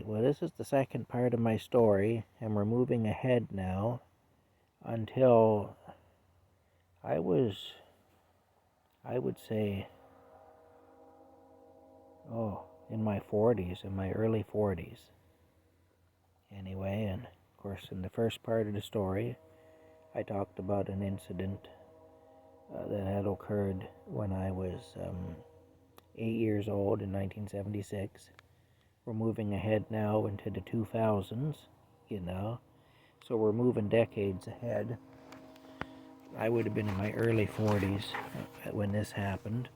well, this is the second part of my story, and we're moving ahead now until I would say, in my 40s, in my early 40s. Anyway, and of course, in the first part of the story, I talked about an incident that had occurred when I was 8 years old in 1976. We're moving ahead now into the 2000s, so we're moving decades ahead. I would have been in my early 40s when this happened.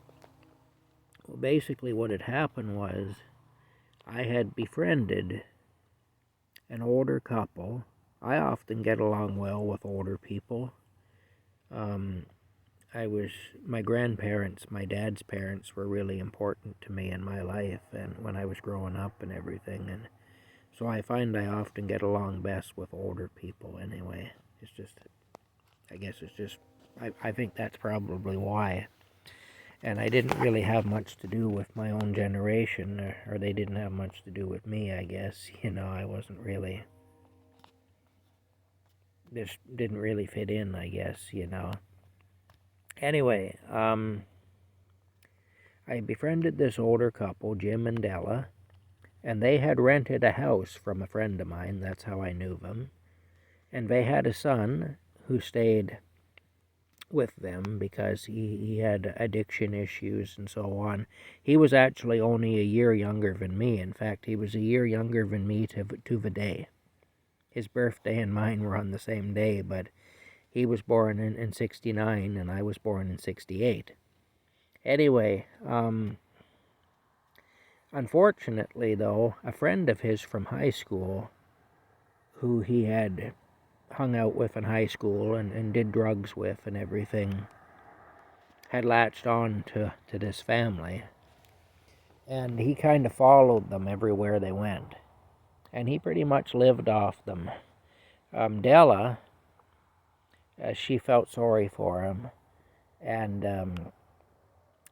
Well, basically what had happened was I had befriended an older couple. I often get along well with older people. My grandparents, my dad's parents, were really important to me in my life and when I was growing up and everything. And so I find I often get along best with older people anyway. I think that's probably why. And I didn't really have much to do with my own generation, or they didn't have much to do with me, I guess. I wasn't really, just didn't really fit in, I guess. Anyway, I befriended this older couple, Jim and Della, and they had rented a house from a friend of mine. That's how I knew them. And they had a son who stayed with them because he had addiction issues and so on. He was actually only a year younger than me. In fact, he was a year younger than me to the day. His birthday and mine were on the same day, but he was born in 69 and I was born in 68. Anyway, unfortunately though, a friend of his from high school, who he had hung out with in high school and did drugs with and everything, had latched on to this family. And he kind of followed them everywhere they went. And he pretty much lived off them. Della, she felt sorry for him. And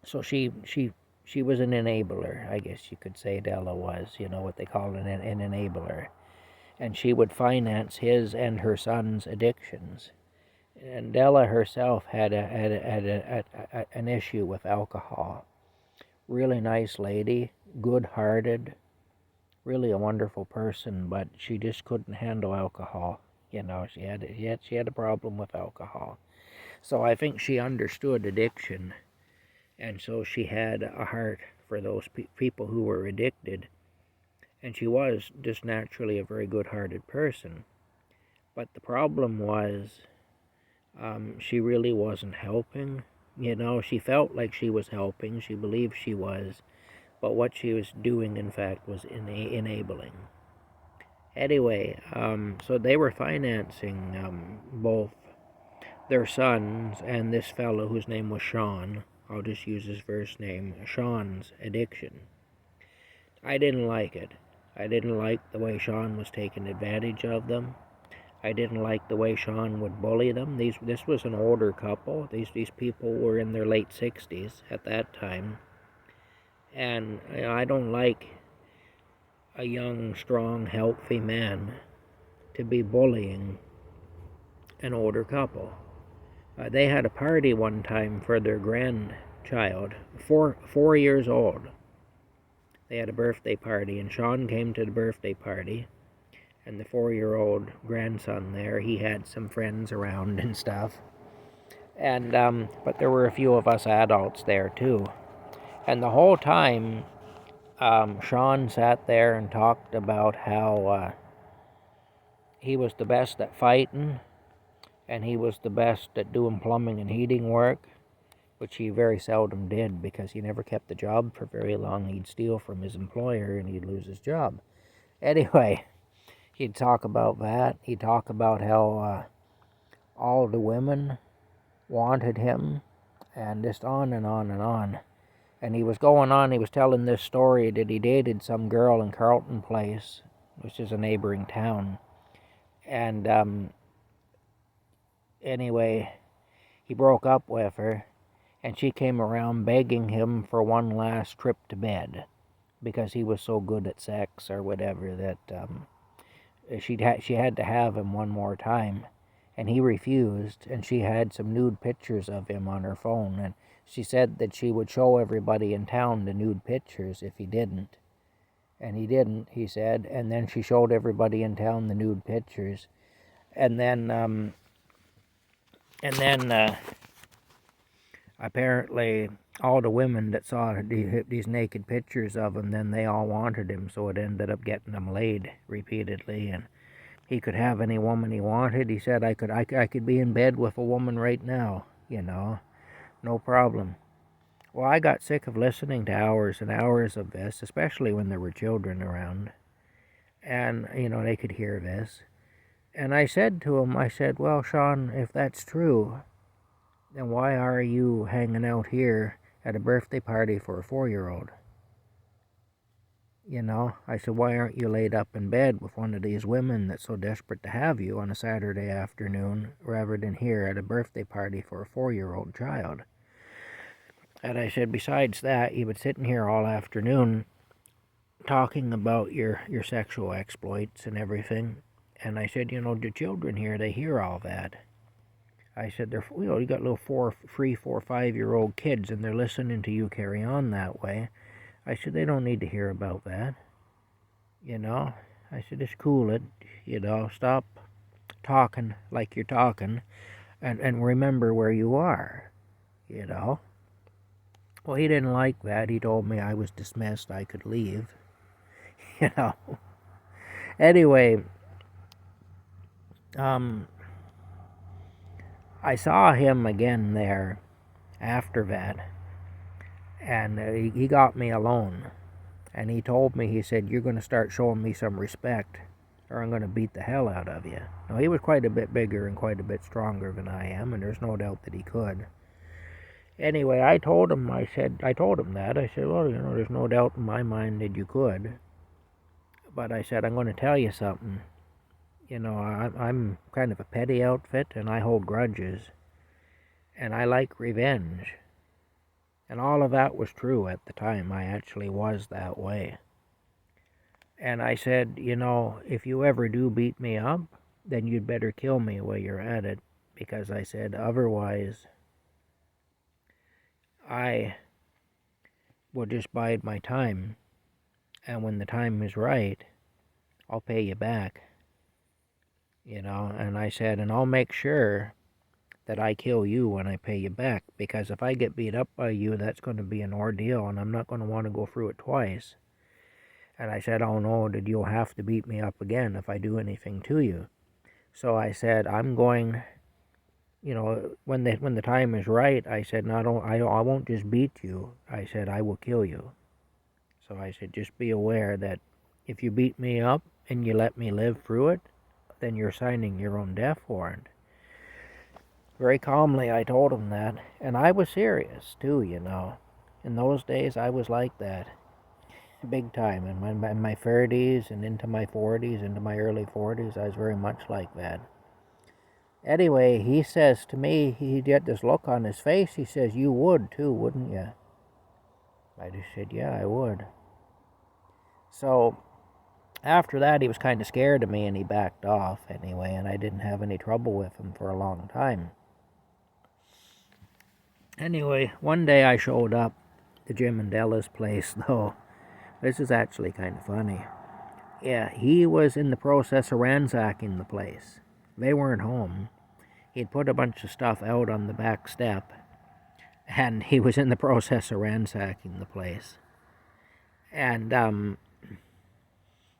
so she was an enabler, I guess you could say Della was, what they call an enabler. And she would finance his and her son's addictions. And Della herself had an issue with alcohol. Really nice lady, good-hearted, really a wonderful person, but she just couldn't handle alcohol. She had a problem with alcohol. So I think she understood addiction, and so she had a heart for those people who were addicted. And she was just naturally a very good-hearted person. But the problem was, she really wasn't helping. She felt like she was helping. She believed she was. But what she was doing, in fact, was enabling. Anyway, so they were financing both their sons and this fellow whose name was Sean. I'll just use his first name. Sean's addiction. I didn't like it. I didn't like the way Sean was taking advantage of them. I didn't like the way Sean would bully them. This was an older couple. These people were in their late 60s at that time. And I don't like a young, strong, healthy man to be bullying an older couple. They had a party one time for their grandchild, 4 years old. They had a birthday party, and Sean came to the birthday party. And the 4-year-old grandson there, he had some friends around and stuff. And but there were a few of us adults there too. And the whole time, Sean sat there and talked about how he was the best at fighting, and he was the best at doing plumbing and heating work, which he very seldom did because he never kept the job for very long. He'd steal from his employer and he'd lose his job. Anyway, he'd talk about that. He'd talk about how all the women wanted him, and just on and on and on. And he was telling this story that he dated some girl in Carlton Place, which is a neighboring town. And anyway, he broke up with her, and she came around begging him for one last trip to bed. because he was so good at sex or whatever that she had to have him one more time, and he refused. And she had some nude pictures of him on her phone, and she said that she would show everybody in town the nude pictures if he didn't. And he didn't, he said. And then she showed everybody in town the nude pictures. And then apparently all the women that saw these naked pictures of him, then they all wanted him, so it ended up getting him laid repeatedly. And he could have any woman he wanted. He said, I could be in bed with a woman right now, no problem. Well, I got sick of listening to hours and hours of this, especially when there were children around. And, they could hear this. And I said to him, well, Sean, if that's true, then why are you hanging out here at a birthday party for a 4-year-old? I said, why aren't you laid up in bed with one of these women that's so desperate to have you on a Saturday afternoon rather than here at a birthday party for a 4-year-old child? And I said, besides that, you've been sitting here all afternoon talking about your sexual exploits and everything. And I said, the children here, they hear all that. I said, you got little 4, 5-year-old kids, and they're listening to you carry on that way. I said, they don't need to hear about that. I said, just cool it, stop talking like you're talking, and remember where you are, Well, he didn't like that. He told me I was dismissed, I could leave, Anyway, I saw him again there after that, and he got me alone, and he told me, he said, you're going to start showing me some respect, or I'm going to beat the hell out of you. Now, he was quite a bit bigger and quite a bit stronger than I am, and there's no doubt that he could. Anyway, I told him that. I said, well, there's no doubt in my mind that you could. But I said, I'm going to tell you something. I'm kind of a petty outfit, and I hold grudges. And I like revenge. And all of that was true at the time. I actually was that way. And I said, if you ever do beat me up, then you'd better kill me while you're at it. Because I said, otherwise, I will just bide my time. And when the time is right, I'll pay you back. And I said, and I'll make sure that I kill you when I pay you back. Because if I get beat up by you, that's going to be an ordeal, and I'm not going to want to go through it twice. And I said, oh no, that you'll have to beat me up again if I do anything to you. So I said, I'm going, when the time is right, I said, I won't just beat you. I said, I will kill you. So I said, just be aware that if you beat me up and you let me live through it, then you're signing your own death warrant. Very calmly, I told him that. And I was serious, too, In those days, I was like that. Big time. In my 30s and into my 40s, into my early 40s, I was very much like that. Anyway, he says to me, he get this look on his face, he says, you would too, wouldn't you? I just said, yeah, I would. So, after that, he was kind of scared of me, and he backed off anyway, and I didn't have any trouble with him for a long time. Anyway, one day I showed up to Jim and Della's place, though. This is actually kind of funny. Yeah, he was in the process of ransacking the place. They weren't home. He'd put a bunch of stuff out on the back step, and he was in the process of ransacking the place. And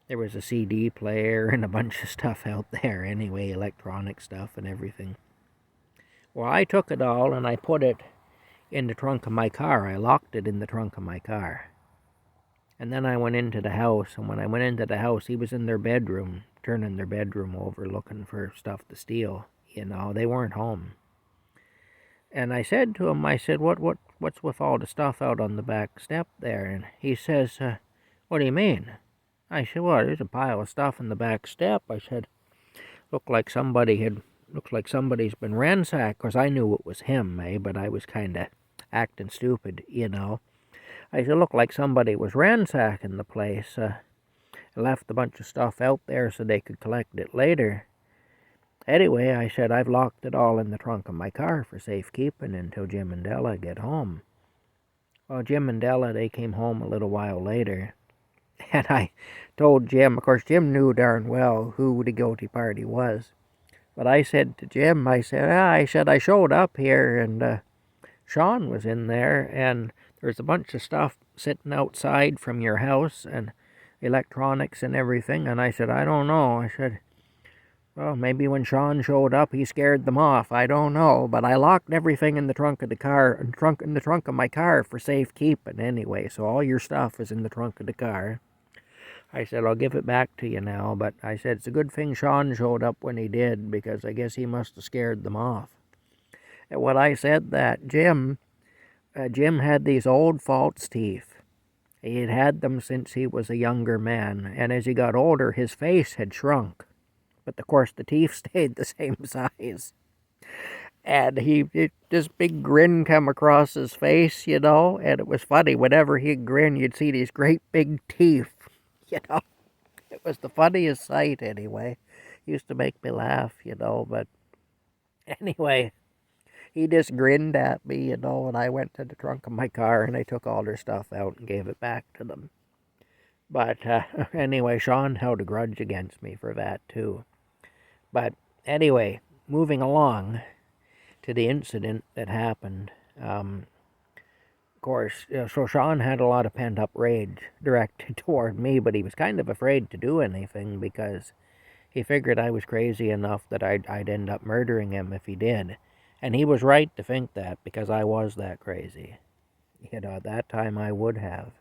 there was a CD player and a bunch of stuff out there anyway, electronic stuff and everything. Well, I took it all and I put it in the trunk of my car. I locked it in the trunk of my car. And then I went into the house, and when I went into the house, he was in their bedroom, turning their bedroom over, looking for stuff to steal. They weren't home. And I said to him, I said, what's with all the stuff out on the back step there? And he says, what do you mean? I said, well, there's a pile of stuff on the back step. I said, looks like somebody's been ransacked, because I knew it was him, but I was kind of acting stupid, I said, looked like somebody was ransacking the place. Left a bunch of stuff out there so they could collect it later. Anyway, I said, I've locked it all in the trunk of my car for safekeeping until Jim and Della get home. Well, Jim and Della, they came home a little while later. And I told Jim, of course, Jim knew darn well who the guilty party was. But I said to Jim, I said, I showed up here and Sean was in there and there's a bunch of stuff sitting outside from your house and electronics and everything. And I said, I don't know. I said, well, maybe when Sean showed up, he scared them off. I don't know. But I locked everything in the trunk of the car, in the trunk of my car for safekeeping anyway. So all your stuff is in the trunk of the car. I said, I'll give it back to you now. But I said, it's a good thing Sean showed up when he did, because I guess he must have scared them off. And when I said that, Jim had these old false teeth. He had had them since he was a younger man, and as he got older, his face had shrunk. But of course, the teeth stayed the same size. And this big grin come across his face, and it was funny. Whenever he'd grin, you'd see these great big teeth, It was the funniest sight, anyway. Used to make me laugh, but anyway, he just grinned at me, and I went to the trunk of my car and I took all their stuff out and gave it back to them. But anyway, Sean held a grudge against me for that, too. But anyway, moving along to the incident that happened. Of course, so Sean had a lot of pent-up rage directed toward me, but he was kind of afraid to do anything because he figured I was crazy enough that I'd end up murdering him if he did. And he was right to think that, because I was that crazy. At that time I would have.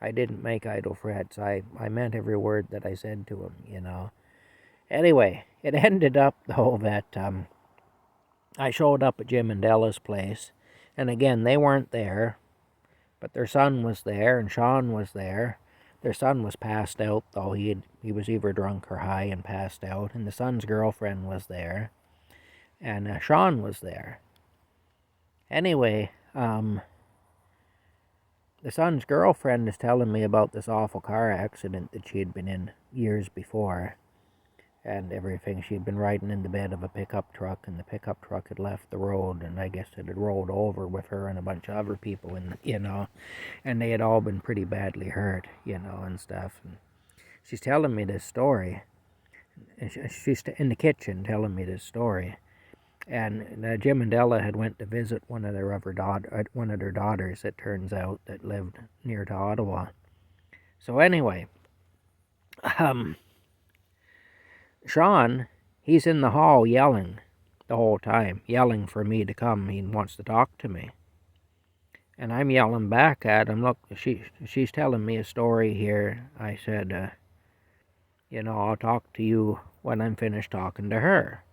I didn't make idle threats. I meant every word that I said to him, Anyway, it ended up, though, that I showed up at Jim and Della's place, and again, they weren't there, but their son was there, and Sean was there. Their son was passed out, though. He was either drunk or high and passed out, and the son's girlfriend was there, and Sean was there. Anyway, the son's girlfriend is telling me about this awful car accident that she had been in years before. And everything. She'd been riding in the bed of a pickup truck, and the pickup truck had left the road, and I guess it had rolled over with her and a bunch of other people, and they had all been pretty badly hurt, and stuff. And she's telling me this story, and she's in the kitchen telling me this story. And Jim and Della had went to visit one of their daughters, it turns out, that lived near to Ottawa. So anyway, Sean, he's in the hall yelling the whole time, yelling for me to come. He wants to talk to me. And I'm yelling back at him, look, she's telling me a story here. I said, I'll talk to you when I'm finished talking to her.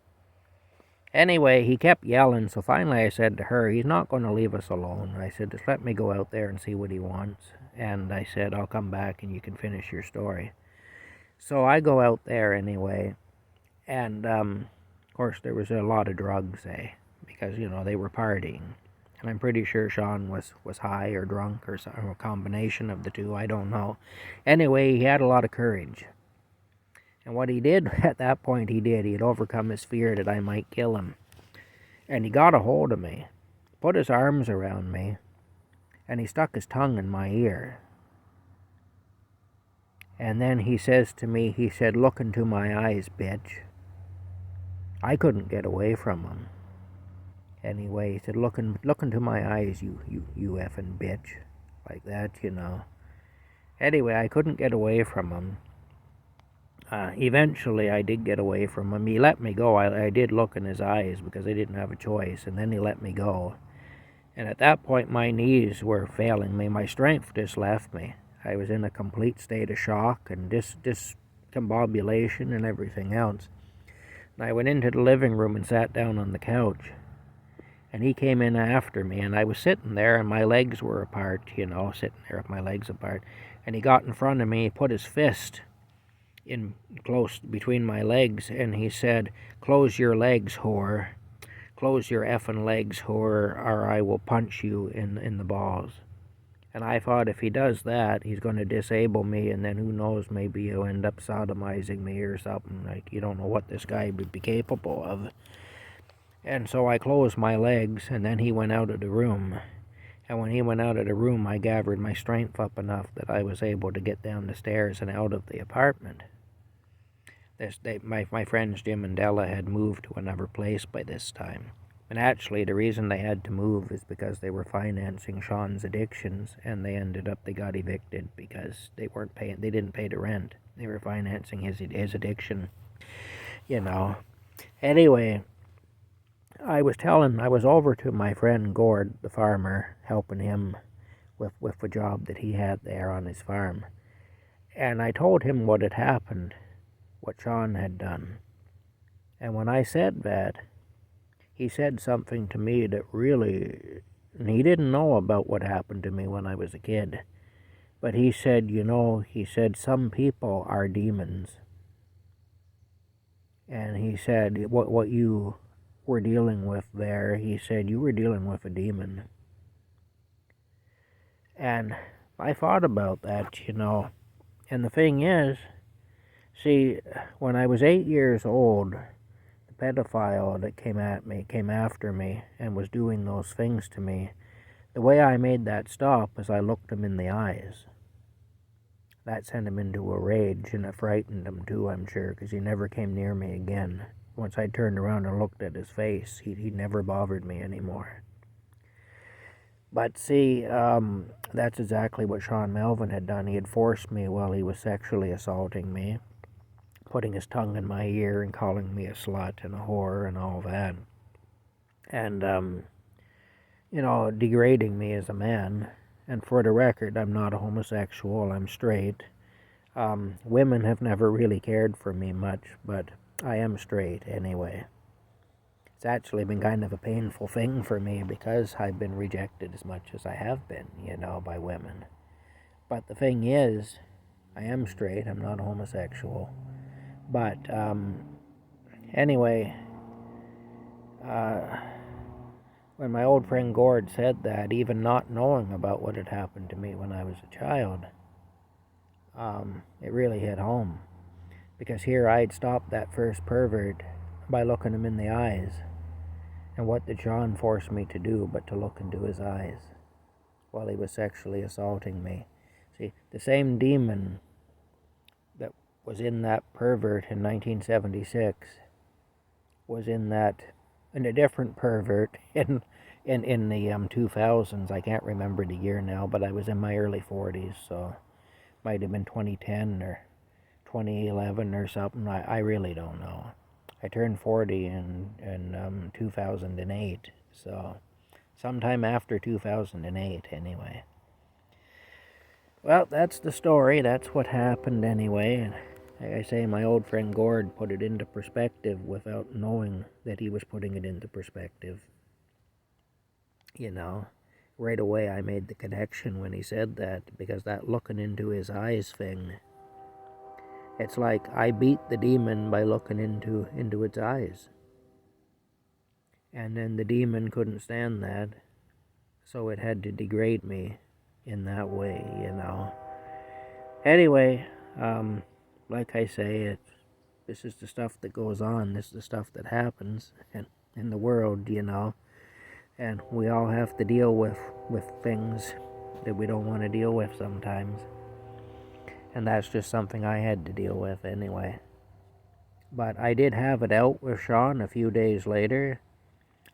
Anyway, he kept yelling, so finally I said to her, he's not going to leave us alone. I said, just let me go out there and see what he wants. And I said, I'll come back and you can finish your story. So I go out there anyway, and of course there was a lot of drugs, because, they were partying. And I'm pretty sure Sean was high or drunk or a combination of the two, I don't know. Anyway, he had a lot of courage. And what he did at that point, he had overcome his fear that I might kill him. And he got a hold of me, put his arms around me, and he stuck his tongue in my ear. And then he says to me, he said, look into my eyes, bitch. I couldn't get away from him. Anyway, he said, look into my eyes, you effing bitch. Like that, Anyway, I couldn't get away from him. Eventually, I did get away from him. He let me go. I did look in his eyes because I didn't have a choice. And then he let me go. And at that point, my knees were failing me. My strength just left me. I was in a complete state of shock and discombobulation and everything else. And I went into the living room and sat down on the couch. And he came in after me, and I was sitting there, and my legs were apart, sitting there with my legs apart. And he got in front of me, he put his fist in close between my legs, and he said, close your legs, whore. Close your effing legs, whore, or I will punch you in the balls. And I thought if he does that, he's going to disable me, and then who knows, maybe he'll end up sodomizing me or something. Like, you don't know what this guy would be capable of. And so I closed my legs, and then he went out of the room. And when he went out of the room, I gathered my strength up enough that I was able to get down the stairs and out of the apartment. My friends Jim and Della had moved to another place by this time. And actually, the reason they had to move is because they were financing Sean's addictions, and they got evicted because they didn't pay the rent. They were financing his addiction, you know. Anyway, I was over to my friend Gord, the farmer, helping him with the job that he had there on his farm. And I told him what had happened, what Sean had done. And when I said that, he said something to me that really, he didn't know about what happened to me when I was a kid. But he said, some people are demons. And he said, what you were dealing with there, he said, you were dealing with a demon. And I thought about that, And the thing is, see, when I was 8 years old, the pedophile that came after me and was doing those things to me, the way I made that stop is I looked him in the eyes. That sent him into a rage, and it frightened him too, I'm sure, because he never came near me again. Once I turned around and looked at his face, he never bothered me anymore. But see, that's exactly what Sean Melvin had done. He had forced me while he was sexually assaulting me, putting his tongue in my ear and calling me a slut and a whore and all that. And, degrading me as a man. And for the record, I'm not a homosexual, I'm straight. Women have never really cared for me much, but I am straight anyway. It's actually been kind of a painful thing for me because I've been rejected as much as I have been, by women. But the thing is, I am straight, I'm not a homosexual. But, anyway, when my old friend Gord said that, even not knowing about what had happened to me when I was a child, it really hit home. Because here I'd stopped that first pervert by looking him in the eyes. And what did Sean force me to do but to look into his eyes while he was sexually assaulting me? See, the same demon that was in that pervert in 1976 was in a different pervert in the 2000s. I can't remember the year now, but I was in my early 40s, so it might have been 2010 or 2011 or something. I really don't know. I turned 40 in 2008, so sometime after 2008 anyway. Well, that's the story. That's what happened anyway. And like I say, my old friend Gord put it into perspective without knowing that he was putting it into perspective. Right away I made the connection when he said that, because that looking into his eyes thing, it's like I beat the demon by looking into its eyes. And then the demon couldn't stand that, so it had to degrade me in that way, Anyway, like I say, this is the stuff that goes on. This is the stuff that happens in the world, And we all have to deal with things that we don't want to deal with sometimes. And that's just something I had to deal with anyway. But I did have it out with Sean a few days later.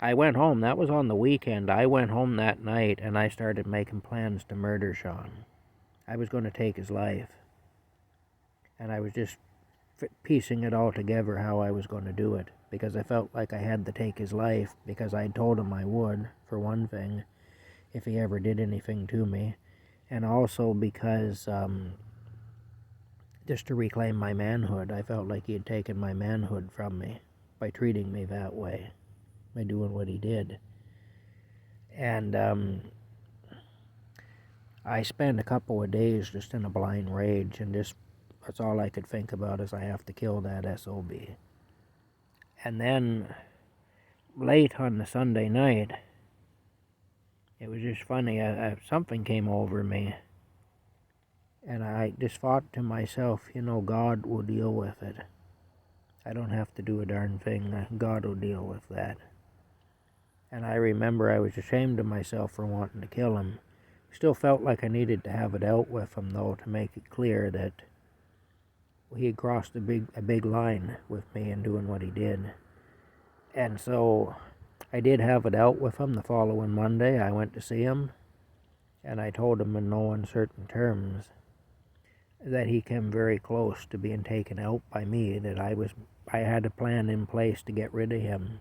I went home. That was on the weekend. I went home that night and I started making plans to murder Sean. I was going to take his life. And I was just piecing it all together how I was going to do it. Because I felt like I had to take his life because I told him I would, for one thing, if he ever did anything to me. And also because just to reclaim my manhood. I felt like he had taken my manhood from me by treating me that way, by doing what he did. And I spent a couple of days just in a blind rage, and that's all I could think about is I have to kill that SOB. And then late on the Sunday night, It was just funny. Something came over me, and I just thought to myself, God will deal with it. I don't have to do a darn thing. God will deal with that. And I remember I was ashamed of myself for wanting to kill him. Still felt like I needed to have it out with him, though, to make it clear that he had crossed a big line with me in doing what he did. And so I did have it out with him the following Monday. I went to see him, and I told him in no uncertain terms that he came very close to being taken out by me, that I had a plan in place to get rid of him.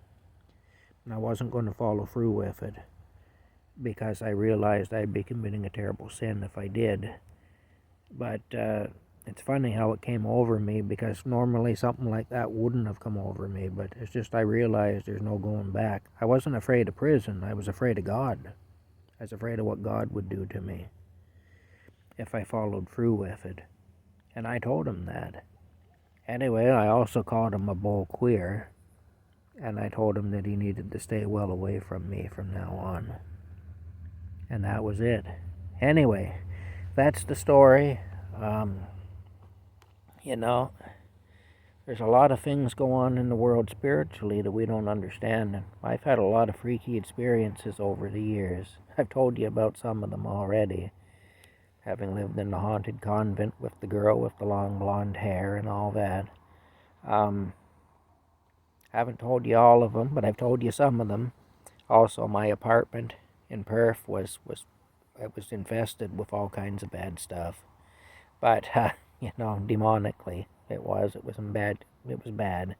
And I wasn't going to follow through with it, because I realized I'd be committing a terrible sin if I did. But it's funny how it came over me, because normally something like that wouldn't have come over me, but it's just I realized there's no going back. I wasn't afraid of prison. I was afraid of God. I was afraid of what God would do to me if I followed through with it. And I told him that. Anyway, I also called him a bull queer, and I told him that he needed to stay well away from me from now on. And that was it. Anyway, that's the story. There's a lot of things go on in the world spiritually that we don't understand. I've had a lot of freaky experiences over the years. I've told you about some of them already. Having lived in the haunted convent with the girl with the long blonde hair and all that. Haven't told you all of them, but I've told you some of them. Also, my apartment in Perth was infested with all kinds of bad stuff. But demonically, it was bad. It was bad.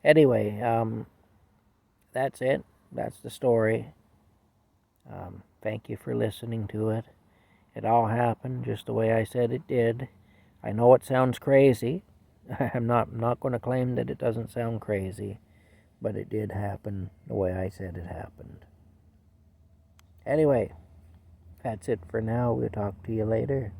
Anyway, that's it. That's the story. Thank you for listening to it. It all happened just the way I said it did. I know it sounds crazy. I'm not going to claim that it doesn't sound crazy, but it did happen the way I said it happened. Anyway, that's it for now. We'll talk to you later.